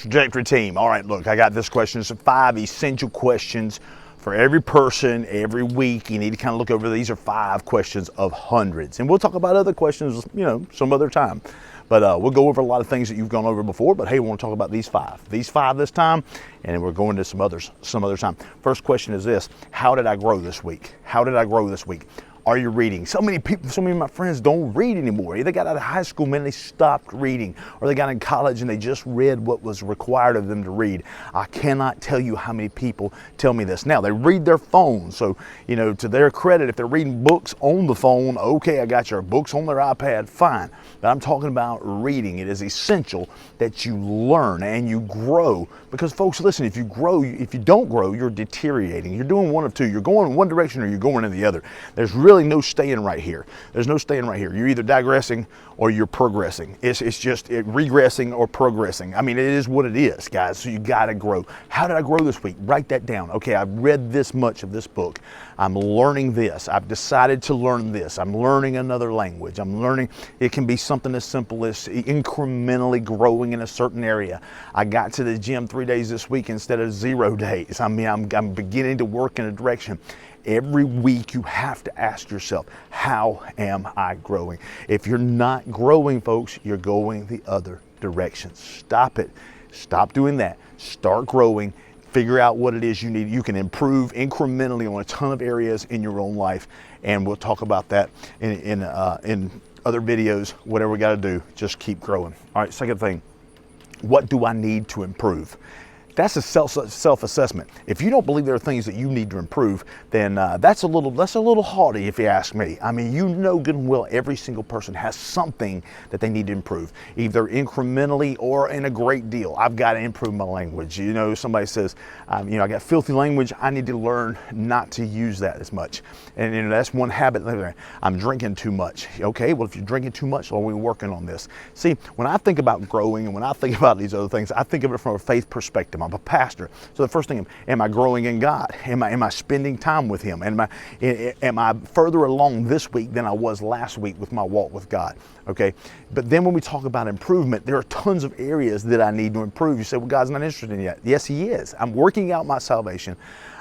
Trajectory team. All right, look, I got this question. It's 5 essential questions for every person every week. You need to kind of look over. These are 5 questions of hundreds, and we'll talk about other questions, some other time. But we'll go over a lot of things that you've gone over before. But hey, we want to talk about these 5. These 5 this time, and then we're going to some others some other time. First question is this: how did I grow this week? How did I grow this week? Are you reading? So many people, so many of my friends don't read anymore. They got out of high school, man, they stopped reading, or they got in college and they just read what was required of them to read. I cannot tell you how many people tell me this. Now, they read their phone, so, to their credit, if they're reading books on the phone, okay, I got your books on their iPad, fine. But I'm talking about reading. It is essential that you learn and you grow, because folks, listen, if you don't grow, you're deteriorating. You're doing one of two. You're going in one direction or you're going in the other. There's really no staying right here. There's no staying right here. You're either digressing or you're progressing. It's just regressing or progressing. I mean, it is what it is, guys. So you got to grow. How did I grow this week? Write that down. Okay, I've read this much of this book. I'm learning this. I've decided to learn this. I'm learning another language. I'm learning. It can be something as simple as incrementally growing in a certain area. I got to the gym 3 days this week instead of 0 days. I mean, I'm beginning to work in a direction. Every week you have to ask yourself, how am I growing? If you're not growing, folks, you're going the other direction. Stop it. Stop doing that. Start growing. Figure out what it is you need. You can improve incrementally on a ton of areas in your own life, and we'll talk about that in other videos. Whatever we got to do, just keep growing. All right, second thing, what do I need to improve? That's a self-assessment. If you don't believe there are things that you need to improve, then that's a little haughty, if you ask me. I mean, good and well, every single person has something that they need to improve, either incrementally or in a great deal. I've got to improve my language. Somebody says, I got filthy language. I need to learn not to use that as much. And that's one habit. I'm drinking too much. Okay, well, if you're drinking too much, are we working on this? See, when I think about growing and when I think about these other things, I think of it from a faith perspective. I'm a pastor. So the first thing, am I growing in God? Am I spending time with Him? Am I further along this week than I was last week with my walk with God? Okay. But then when we talk about improvement, there are tons of areas that I need to improve. You say, well, God's not interested in it yet. Yes, He is. I'm working out my salvation.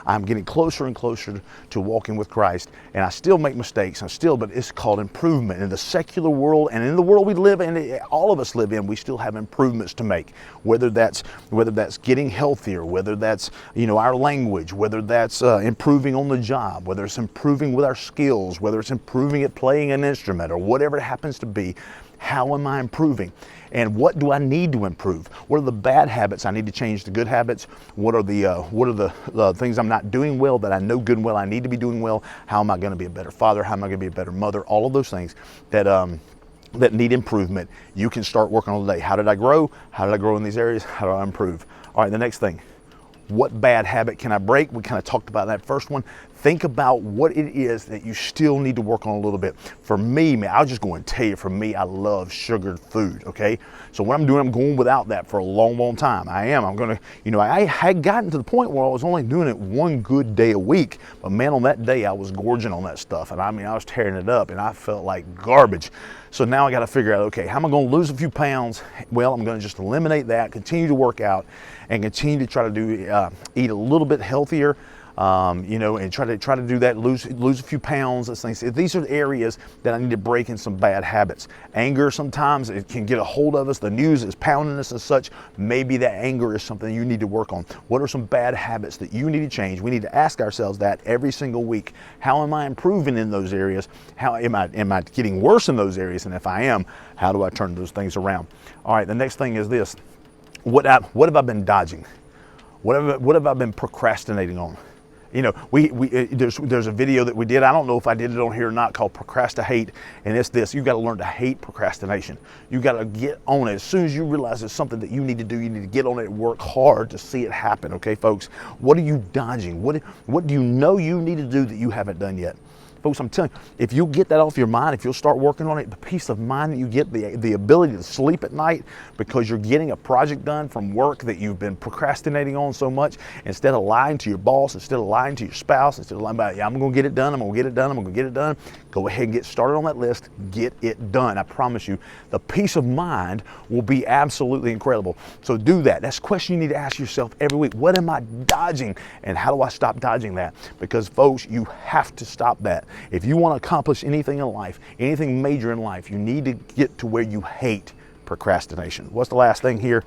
I'm getting closer and closer to walking with Christ, and I still make mistakes. But it's called improvement. In the secular world and in the world we live in, all of us live in, we still have improvements to make. Whether that's getting healthier, whether that's our language, whether that's improving on the job, whether it's improving with our skills, whether it's improving at playing an instrument, or whatever it happens to be. How am I improving? And what do I need to improve? What are the bad habits I need to change to good habits? What are the things I'm not doing well that I know good and well I need to be doing well? How am I going to be a better father? How am I going to be a better mother? All of those things that need improvement. You can start working on today. How did I grow? How did I grow in these areas? How do I improve? All right, the next thing. What bad habit can I break? We kind of talked about that first one. Think about what it is that you still need to work on a little bit. For me, man, I'll just go and tell you, for me, I love sugared food, okay? So what I'm doing, I'm going without that for a long, long time. I'm going to, I had gotten to the point where I was only doing it one good day a week. But man, on that day, I was gorging on that stuff. And I was tearing it up and I felt like garbage. So now I got to figure out, okay, how am I going to lose a few pounds? Well, I'm going to just eliminate that, continue to work out, and continue to try to eat a little bit healthier. And try to do that, lose a few pounds. These are the areas that I need to break in some bad habits. Anger, sometimes it can get a hold of us. The news is pounding us and such. Maybe that anger is something you need to work on. What are some bad habits that you need to change? We need to ask ourselves that every single week. How am I improving in those areas? How am I getting worse in those areas? And if I am, how do I turn those things around? All right, the next thing is this. What have I been dodging? What have I been procrastinating on? There's a video that we did. I don't know if I did it on here or not, called Procrastinate. And it's this: you got to learn to hate procrastination. You got to get on it. As soon as you realize it's something that you need to do, you need to get on it and work hard to see it happen. Okay, folks? What are you dodging? What do you know you need to do that you haven't done yet? Folks, I'm telling you, if you get that off your mind, if you'll start working on it, the peace of mind that you get, the ability to sleep at night because you're getting a project done from work that you've been procrastinating on so much, instead of lying to your boss, instead of lying to your spouse, instead of lying about, yeah, I'm going to get it done, I'm going to get it done, I'm going to get it done, go ahead and get started on that list, get it done. I promise you, the peace of mind will be absolutely incredible. So do that. That's a question you need to ask yourself every week. What am I dodging, and how do I stop dodging that? Because folks, you have to stop that. If you want to accomplish anything in life, anything major in life, you need to get to where you hate procrastination. What's the last thing here?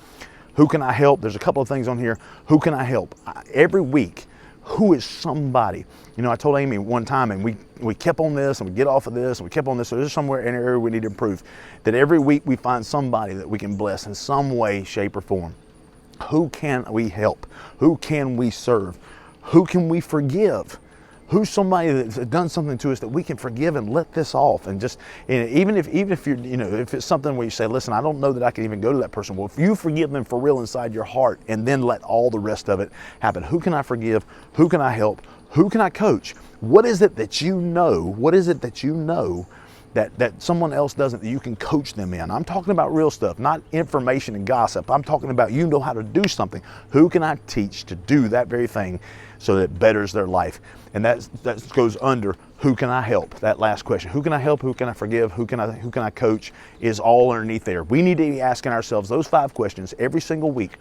Who can I help? There's a couple of things on here. Who can I help? Every week, who is somebody? You know, I told Amy one time, and we kept on this, and we get off of this, and we kept on this, so there's somewhere in an area we need to improve. That every week we find somebody that we can bless in some way, shape, or form. Who can we help? Who can we serve? Who can we forgive? Who's somebody that's done something to us that we can forgive and let this off? And just, and even if you're, you know, if it's something where you say, listen, I don't know that I can even go to that person. Well, if you forgive them for real inside your heart, and then let all the rest of it happen. Who can I forgive? Who can I help? Who can I coach? What is it that you know? What is it that you know that someone else doesn't, that you can coach them in? I'm talking about real stuff, not information and gossip. I'm talking about, you know how to do something. Who can I teach to do that very thing so that it betters their life? And that goes under, who can I help? That last question. Who can I help? Who can I forgive? Who can I coach? Is all underneath there. We need to be asking ourselves those 5 questions every single week.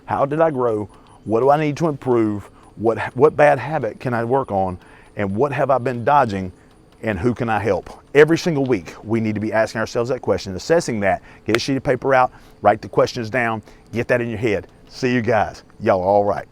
How did I grow? What do I need to improve? What bad habit can I work on? And what have I been dodging? And who can I help? Every single week, we need to be asking ourselves that question, assessing that. Get a sheet of paper out, write the questions down, get that in your head. See you guys. Y'all are all right.